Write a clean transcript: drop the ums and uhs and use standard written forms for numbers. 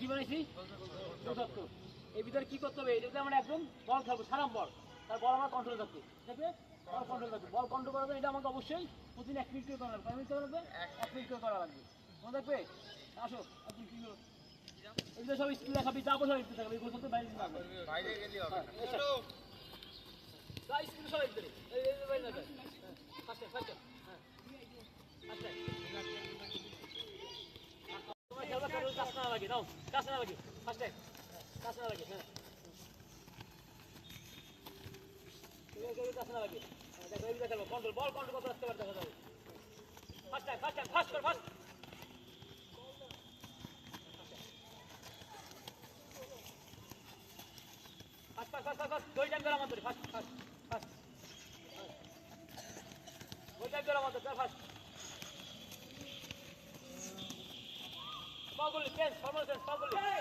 কি বানাইছি 74। এই ভিতরে কি করতে হবে, এটা আমরা একদম বল খেলবো, সারাম বল, তার বল আমার কন্ট্রোল থাকবে, ঠিক আছে? বল কন্ট্রোল থাকবে, বল কন্ট্রোল করার জন্য এটা আমাকে অবশ্যই প্রতিদিন 1 মিনিট করে করা লাগবে। 1 মিনিট করে লাগবে, 1 মিনিট করে করা লাগবে, মনে থাকবে? আসো আপনি কি করো, এগুলো সব স্কুলে খাবি, যাবো সব একটু থাকবে, এগুলো বাইরে বাইরে গেলে হবে স্কুলে সব একটু বাইরে না যায়। ফার্স্ট ফার্স্ট হ্যাঁ আচ্ছা তোমার খেলবা খেলবে, কাজ না লাগে, নাও কাজ না লাগে, ফার্স্ট টাইম কাজ না লাগে, হ্যাঁ কাজ না লাগে, দেখো এই দেখো কন্ট্রোল, বল কন্ট্রোল করতে আসতে পারে, দেখা যাবে। ফার্স্ট টাইম ফার্স্ট কর, ফার্স্ট দুই টাইম করা আমাদের, ফার্স্ট ফার্স্ট ফার্স্ট দুই টাইম করা আমাদের, ফার্স্ট বল করলি, চেঞ্জ ফরমাল চেঞ্জ, বল করলি